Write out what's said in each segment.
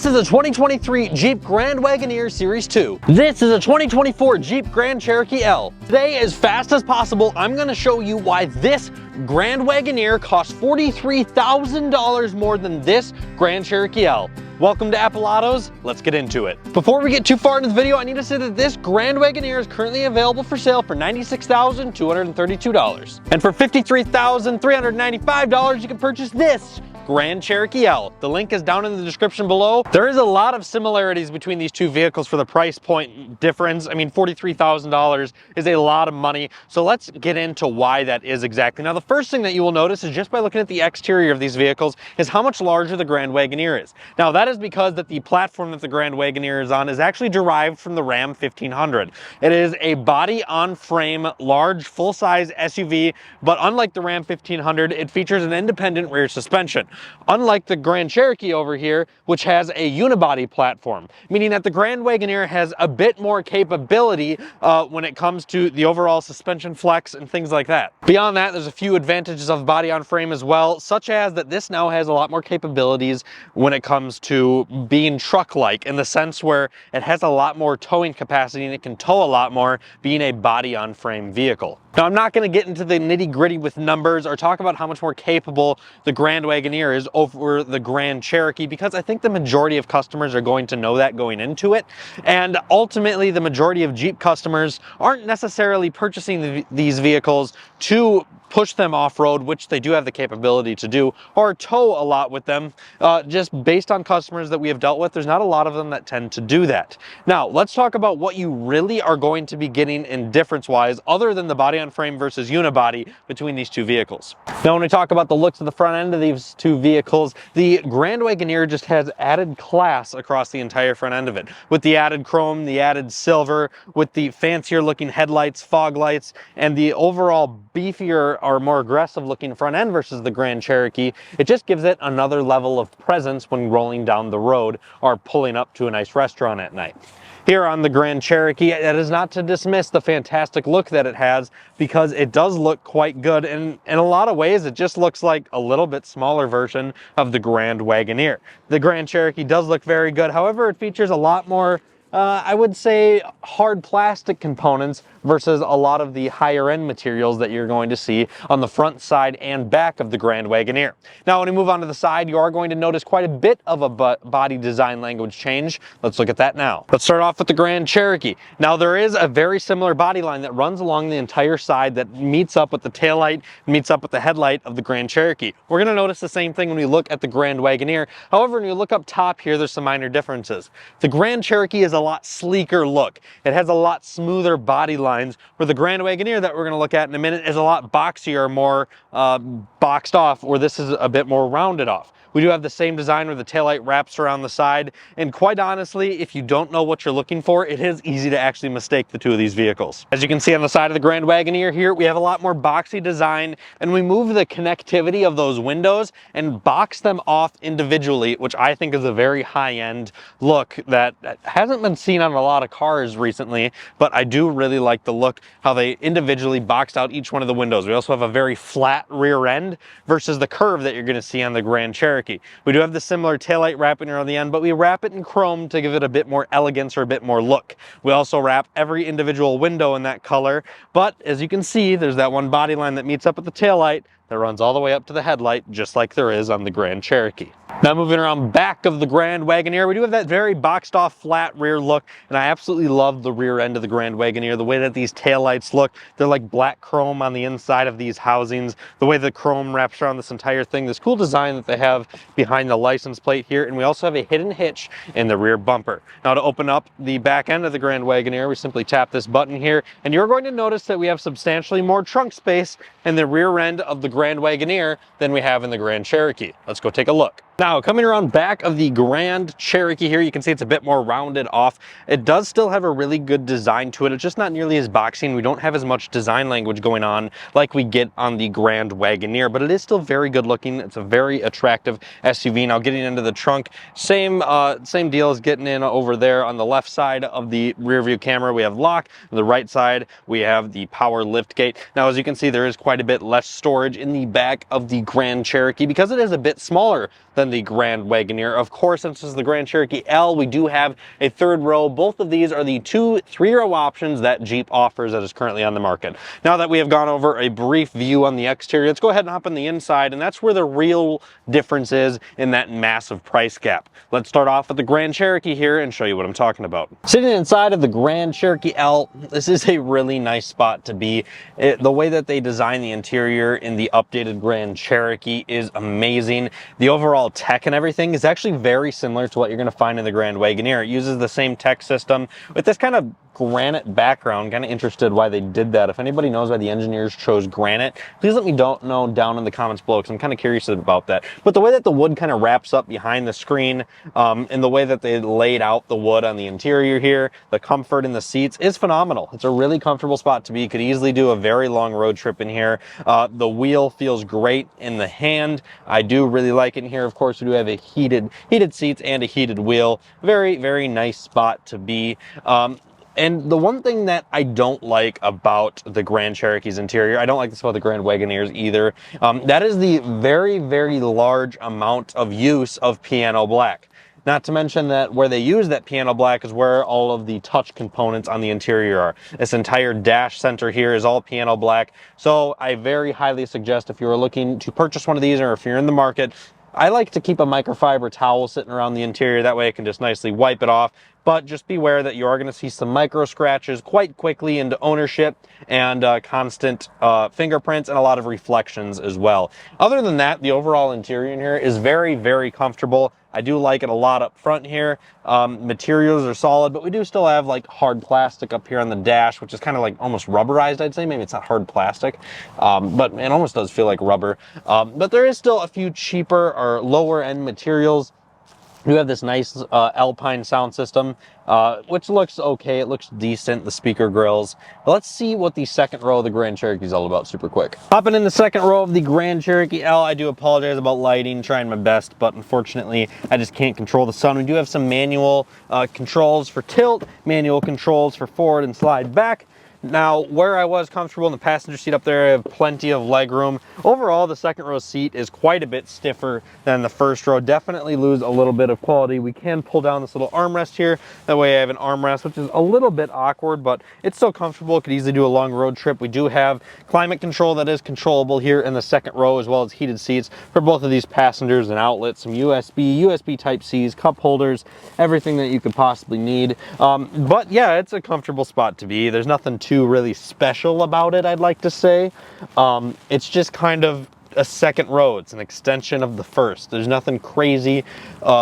This is a 2023 Jeep Grand Wagoneer Series 2. This is a 2024 Jeep Grand Cherokee L. Today, as fast as possible, I'm going to show you why this Grand Wagoneer costs $43,000 more than this Grand Cherokee L. Welcome to Apple Autos, let's get into it. Before we get too far into the video, I need to say that this Grand Wagoneer is currently available for sale for $96,232. And for $53,395, you can purchase this Grand Cherokee L. The link is down in the description below. There is a lot of similarities between these two vehicles for the price point difference. I mean, $43,000 is a lot of money. So let's get into why that is exactly. Now, the first thing that you will notice is just by looking at the exterior of these vehicles is how much larger the Grand Wagoneer is. Now, that is because that the platform that the Grand Wagoneer is on is actually derived from the Ram 1500. It is a body-on-frame, large, full-size SUV, but unlike the Ram 1500, it features an independent rear suspension. Unlike the Grand Cherokee over here, which has a unibody platform, meaning that the Grand Wagoneer has a bit more capability when it comes to the overall suspension flex and things like that. Beyond that, there's a few advantages of body on frame as well, such as that this now has a lot more capabilities when it comes to being truck-like, in the sense where it has a lot more towing capacity and it can tow a lot more, being a body on frame vehicle. Now, I'm not going to get into the nitty-gritty with numbers or talk about how much more capable the Grand Wagoneer is over the Grand Cherokee, because I think the majority of customers are going to know that going into it. And ultimately, the majority of Jeep customers aren't necessarily purchasing these vehicles to push them off-road, which they do have the capability to do, or tow a lot with them. Just based on customers that we have dealt with, there's not a lot of them that tend to do that. Now, let's talk about what you really are going to be getting in difference-wise, other than the body-on-frame versus unibody between these two vehicles. Now, when we talk about the looks of the front end of these two vehicles, the Grand Wagoneer just has added class across the entire front end of it, with the added chrome, the added silver, with the fancier-looking headlights, fog lights, and the overall beefier or more aggressive looking front end versus the Grand Cherokee. It just gives it another level of presence when rolling down the road or pulling up to a nice restaurant at night. Here on the Grand Cherokee, that is not to dismiss the fantastic look that it has, because it does look quite good, and in a lot of ways it just looks like a little bit smaller version of the Grand Wagoneer. The Grand Cherokee does look very good, however it features a lot more I would say hard plastic components versus a lot of the higher end materials that you're going to see on the front, side, and back of the Grand Wagoneer. Now, when we move on to the side, you are going to notice quite a bit of a body design language change. Let's look at that now. Let's start off with the Grand Cherokee. Now, there is a very similar body line that runs along the entire side that meets up with the taillight, meets up with the headlight of the Grand Cherokee. We're going to notice the same thing when we look at the Grand Wagoneer. However, when you look up top here, there's some minor differences. The Grand Cherokee is a lot sleeker look. It has a lot smoother body lines, where the Grand Wagoneer that we're going to look at in a minute is a lot boxier, more boxed off, where this is a bit more rounded off. We do have the same design where the taillight wraps around the side, and quite honestly, if you don't know what you're looking for, it is easy to actually mistake the two of these vehicles. As you can see on the side of the Grand Wagoneer here, we have a lot more boxy design, and we move the connectivity of those windows and box them off individually, which I think is a very high-end look that hasn't been seen on a lot of cars recently, but I do really like the look, how they individually boxed out each one of the windows. We also have a very flat rear end versus the curve that you're going to see on the Grand Cherokee. We do have the similar taillight wrapping around the end, but we wrap it in chrome to give it a bit more elegance or a bit more look. We also wrap every individual window in that color, but as you can see, there's that one body line that meets up with the taillight that runs all the way up to the headlight, just like there is on the Grand Cherokee. Now, moving around back of the Grand Wagoneer, we do have that very boxed off flat rear look, and I absolutely love the rear end of the Grand Wagoneer. The way that these taillights look, they're like black chrome on the inside of these housings, the way the chrome wraps around this entire thing, this cool design that they have behind the license plate here, and we also have a hidden hitch in the rear bumper. Now, to open up the back end of the Grand Wagoneer, we simply tap this button here, and you're going to notice that we have substantially more trunk space in the rear end of the Grand Wagoneer than we have in the Grand Cherokee. Let's go take a look. Now, coming around back of the Grand Cherokee here, you can see it's a bit more rounded off. It does still have a really good design to it. It's just not nearly as boxy. We don't have as much design language going on like we get on the Grand Wagoneer, but it is still very good looking. It's a very attractive SUV. Now, getting into the trunk, same deal as getting in over there on the left side of the rear view camera. We have lock. On the right side, we have the power lift gate. Now, as you can see, there is quite a bit less storage in the back of the Grand Cherokee because it is a bit smaller than on the Grand Wagoneer. Of course, since this is the Grand Cherokee L, we do have a third row. Both of these are the 2 3-row options that Jeep offers that is currently on the market. Now that we have gone over a brief view on the exterior, let's go ahead and hop on the inside, and that's where the real difference is in that massive price gap. Let's start off with the Grand Cherokee here and show you what I'm talking about. Sitting inside of the Grand Cherokee L, this is a really nice spot to be. The way that they design the interior in the updated Grand Cherokee is amazing. The overall tech and everything is actually very similar to what you're going to find in the Grand Wagoneer. It uses the same tech system with this kind of granite background. Kind of interested why they did that. If anybody knows why the engineers chose granite, please let me know down in the comments below, because I'm kind of curious about that. But the way that the wood kind of wraps up behind the screen, and the way that they laid out the wood on the interior here, the comfort in the seats is phenomenal. It's a really comfortable spot to be. You could easily do a very long road trip in here. The wheel feels great in the hand. I do really like it in here. Of course, we do have a heated seats and a heated wheel. Very, very nice spot to be. And the one thing that I don't like about the Grand Cherokee's interior, I don't like this about the Grand Wagoneers either, that is the very, very large amount of use of piano black. Not to mention that where they use that piano black is where all of the touch components on the interior are. This entire dash center here is all piano black. So I very highly suggest, if you're looking to purchase one of these, or if you're in the market, I like to keep a microfiber towel sitting around the interior. That way I can just nicely wipe it off. But just beware that you are going to see some micro scratches quite quickly into ownership, and constant fingerprints and a lot of reflections as well. Other than that, the overall interior in here is very, very comfortable. I do like it a lot up front here. Materials are solid, but we do still have like hard plastic up here on the dash, which is kind of like almost rubberized, I'd say. Maybe it's not hard plastic, but it almost does feel like rubber. But there is still a few cheaper or lower end materials. You have this nice Alpine sound system, which looks okay. It looks decent, the speaker grills. But let's see what the second row of the Grand Cherokee is all about super quick. Hopping in the second row of the Grand Cherokee L, I do apologize about lighting, trying my best, but unfortunately I just can't control the sun. We do have some manual controls for tilt, manual controls for forward and slide back. Now, where I was comfortable in the passenger seat up there, I have plenty of leg room. Overall, the second row seat is quite a bit stiffer than the first row. Definitely lose a little bit of quality. We can pull down this little armrest here. That way I have an armrest, which is a little bit awkward, but it's still comfortable. Could easily do a long road trip. We do have climate control that is controllable here in the second row, as well as heated seats for both of these passengers and outlets, some USB Type-Cs, cup holders, everything that you could possibly need. But yeah, it's a comfortable spot to be. There's nothing too really special about it, I'd like to say. It's just kind of a second row. It's an extension of the first. There's nothing crazy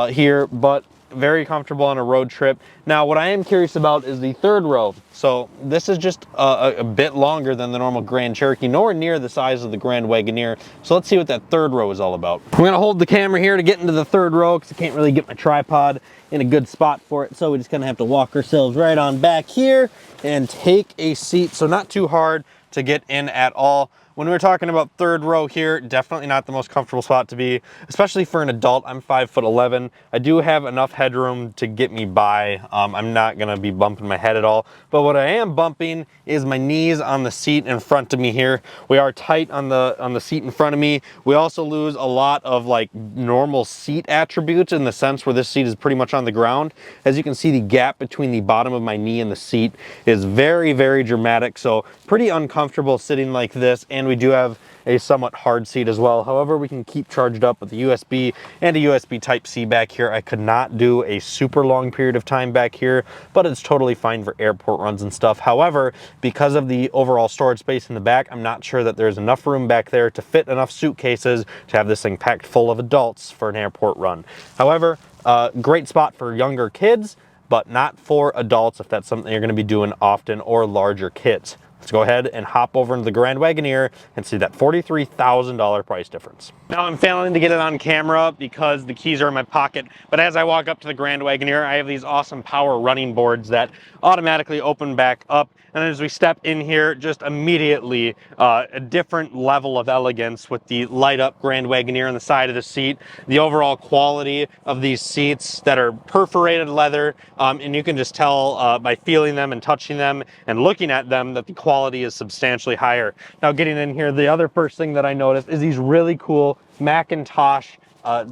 here, but very comfortable on a road trip. Now, what I am curious about is the third row. So this is just a bit longer than the normal Grand Cherokee, nowhere near the size of the Grand Wagoneer. So let's see what that third row is all about. We're gonna hold the camera here to get into the third row, because I can't really get my tripod in a good spot for it. So we just gonna have to walk ourselves right on back here and take a seat. So not too hard to get in at all. When we're talking about third row here, definitely not the most comfortable spot to be, especially for an adult. I'm 5'11". I do have enough headroom to get me by. I'm not gonna be bumping my head at all, but what I am bumping is my knees on the seat in front of me here. We are tight on the seat in front of me. We also lose a lot of like normal seat attributes, in the sense where this seat is pretty much on the ground. As you can see, the gap between the bottom of my knee and the seat is very, very dramatic. So pretty uncomfortable sitting like this, and we do have a somewhat hard seat as well. However, we can keep charged up with a USB and a USB Type-C back here. I could not do a super long period of time back here, but it's totally fine for airport runs and stuff. However, because of the overall storage space in the back, I'm not sure that there's enough room back there to fit enough suitcases to have this thing packed full of adults for an airport run. However, great spot for younger kids, but not for adults if that's something you're going to be doing often, or larger kids. Let's go ahead and hop over into the Grand Wagoneer and see that $43,000 price difference. Now I'm failing to get it on camera because the keys are in my pocket, but as I walk up to the Grand Wagoneer, I have these awesome power running boards that automatically open back up. And as we step in here, just immediately a different level of elegance with the light up Grand Wagoneer on the side of the seat. The overall quality of these seats that are perforated leather, and you can just tell by feeling them and touching them and looking at them that the quality is substantially higher. Now getting in here, the other first thing that I noticed is these really cool Macintosh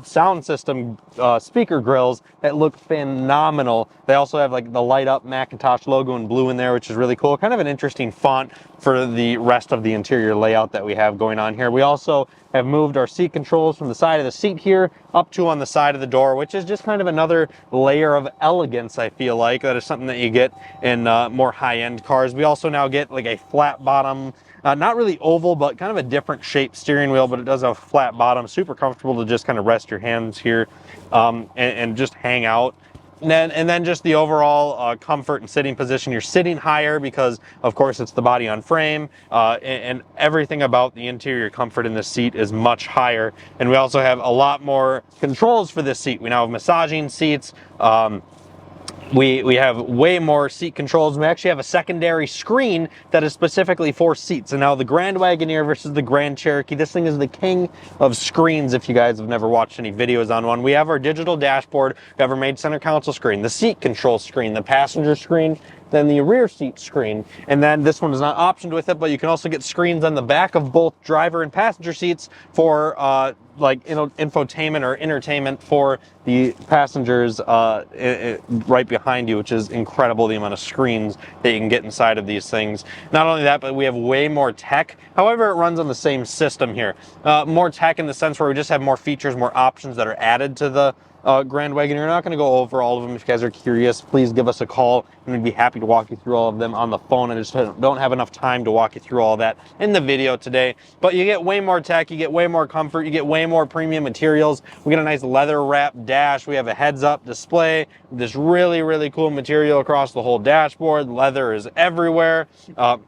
sound system speaker grills that look phenomenal. They also have like the light up Macintosh logo in blue in there, which is really cool. Kind of an interesting font for the rest of the interior layout that we have going on here. We also have moved our seat controls from the side of the seat here up to on the side of the door, which is just kind of another layer of elegance, I feel like. That is something that you get in more high-end cars. We also now get like a flat bottom, not really oval, but kind of a different shaped steering wheel, but it does have a flat bottom. Super comfortable to just kind of rest your hands here and just hang out. And then just the overall comfort and sitting position. You're sitting higher because, of course, it's the body on frame, and everything about the interior comfort in this seat is much higher. And we also have a lot more controls for this seat. We now have massaging seats. We have way more seat controls. We actually have a secondary screen that is specifically for seats. And now the Grand Wagoneer versus the Grand Cherokee, this thing is the king of screens if you guys have never watched any videos on one. We have our digital dashboard, we have our main center console screen, the seat control screen, the passenger screen, then the rear seat screen. And then this one is not optioned with it, but you can also get screens on the back of both driver and passenger seats for like infotainment or entertainment for the passengers right behind you, which is incredible, the amount of screens that you can get inside of these things. Not only that, but we have way more tech. However, it runs on the same system here. More tech in the sense where we just have more features, more options that are added to the Grand Wagoneer. We're not going to go over all of them. If you guys are curious, please give us a call and we'd be happy to walk you through all of them on the phone. I just don't have enough time to walk you through all that in the video today. But you get way more tech, you get way more comfort, you get way more premium materials. We get a nice leather wrapped dash. We have a heads up display, this really, really cool material across the whole dashboard. Leather is everywhere.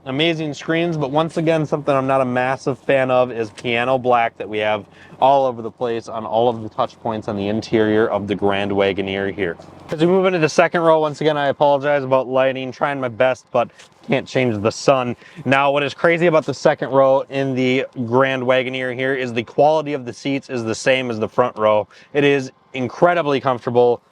Amazing screens, but once again, something I'm not a massive fan of is piano black that we have all over the place on all of the touch points on the interior of the Grand Wagoneer here. As we move into the second row, once again, I apologize about lighting, trying my best, but can't change the sun. Now, what is crazy about the second row in the Grand Wagoneer here is the quality of the seats is the same as the front row. It is incredibly comfortable.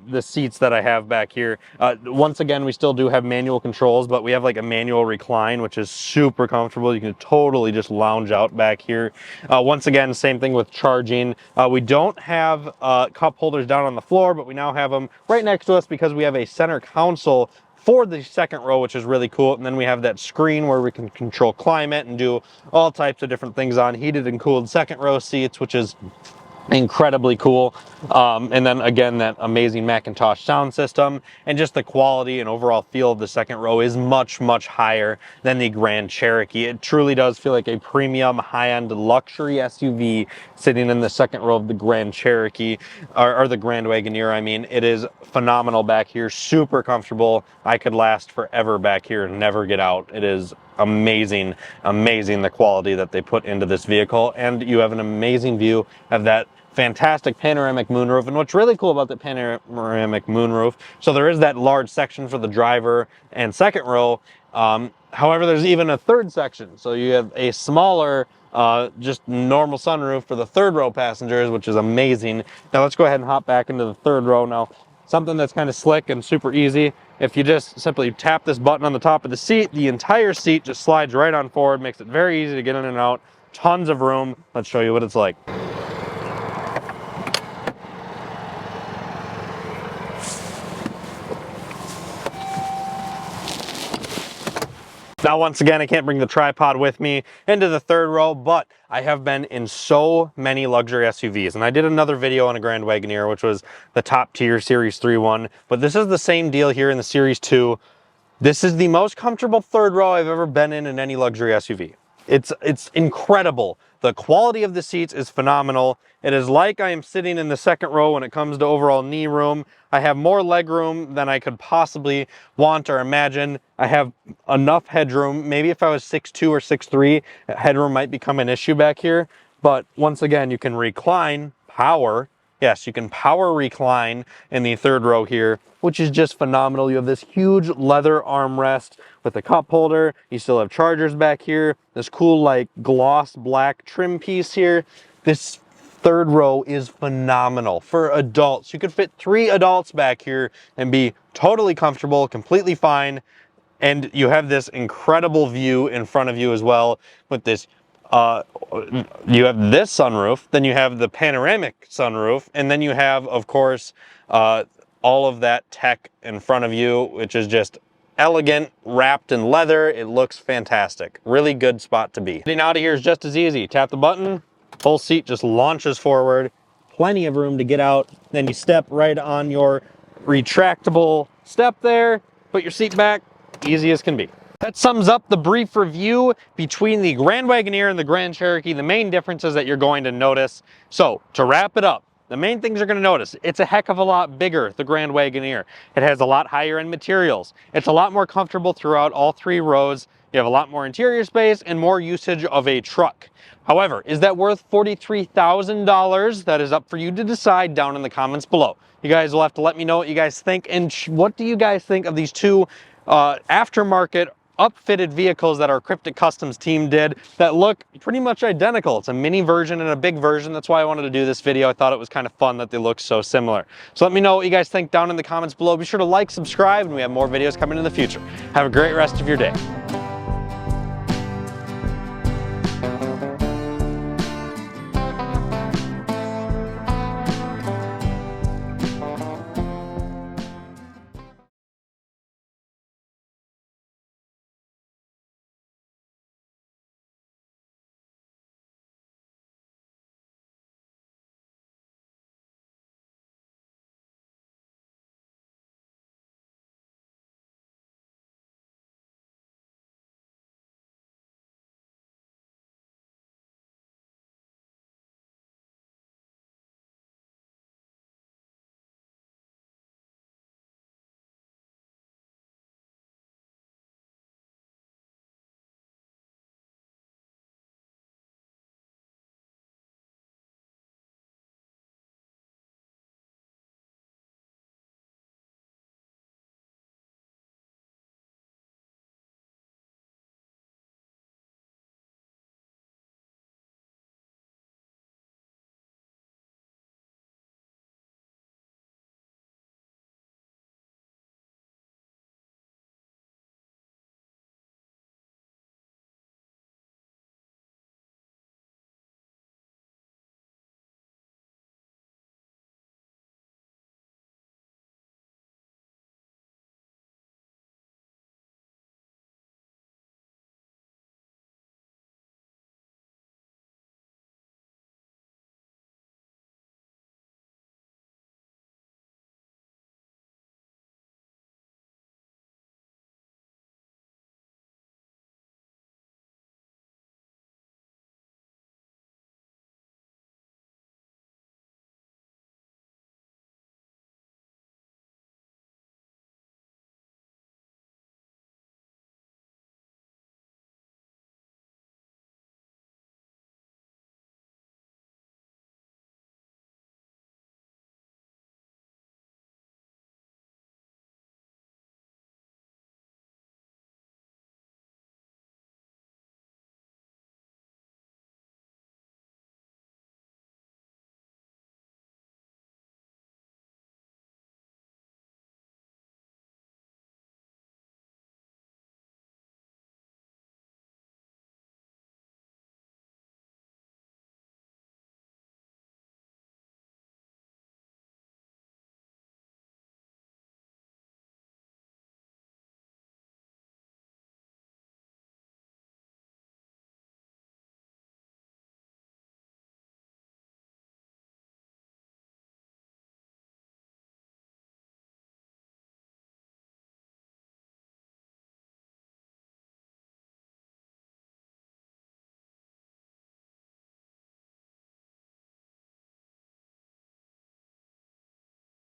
The seats that I have back here. Once again, we still do have manual controls, but we have like a manual recline, which is super comfortable. You can totally just lounge out back here. Once again, same thing with charging. We don't have cup holders down on the floor, but we now have them right next to us because we have a center console for the second row, which is really cool. And then we have that screen where we can control climate and do all types of different things on heated and cooled second row seats, which is incredibly cool. And then again, that amazing Macintosh sound system, and just the quality and overall feel of the second row is much, much higher than the Grand Cherokee. It truly does feel like a premium high-end luxury SUV sitting in the second row of the Grand Cherokee, or the Grand Wagoneer. I mean, it is phenomenal back here, super comfortable. I could last forever back here and never get out. It is amazing, amazing the quality that they put into this vehicle, and you have an amazing view of that fantastic panoramic moonroof. And what's really cool about the panoramic moonroof, so there is that large section for the driver and second row. However, there's even a third section, so you have a smaller just normal sunroof for the third row passengers, which is amazing. Now let's go ahead and hop back into the third row. Now, something that's kind of slick and super easy, if you just simply tap this button on the top of the seat, the entire seat just slides right on forward, makes it very easy to get in and out. Tons of room. Let's show you what it's like. Now, once again, I can't bring the tripod with me into the third row, but I have been in so many luxury SUVs, and I did another video on a Grand Wagoneer, which was the top tier Series 3 one, but this is the same deal here in the Series 2. This is the most comfortable third row I've ever been in any luxury SUV. It's incredible. The quality of the seats is phenomenal. It is like I am sitting in the second row when it comes to overall knee room. I have more leg room than I could possibly want or imagine. I have enough headroom. Maybe if I was 6'2" or 6'3", headroom might become an issue back here. But once again, you can recline, power. Yes, you can power recline in the third row here, which is just phenomenal. You have this huge leather armrest with a cup holder. You still have chargers back here. This cool like gloss black trim piece here. This third row is phenomenal for adults. You could fit 3 adults back here and be totally comfortable, completely fine. And you have this incredible view in front of you as well with this you have this sunroof, then you have the panoramic sunroof, and then you have, of course, all of that tech in front of you, which is just elegant, wrapped in leather. It looks fantastic. Really good spot to be. Getting out of here is just as easy. Tap the button, whole seat just launches forward. Plenty of room to get out. Then you step right on your retractable step there, put your seat back, easy as can be. That sums up the brief review between the Grand Wagoneer and the Grand Cherokee, the main differences that you're going to notice. So to wrap it up, the main things you're going to notice, it's a heck of a lot bigger, the Grand Wagoneer. It has a lot higher end materials. It's a lot more comfortable throughout all 3 rows. You have a lot more interior space and more usage of a truck. However, is that worth $43,000? That is up for you to decide down in the comments below. You guys will have to let me know what you guys think, and what do you guys think of these 2 aftermarket upfitted vehicles that our Cryptic Customs team did that look pretty much identical. It's a mini version and a big version. That's why I wanted to do this video. I thought it was kind of fun that they look so similar. So let me know what you guys think down in the comments below. Be sure to like, subscribe, and we have more videos coming in the future. Have a great rest of your day.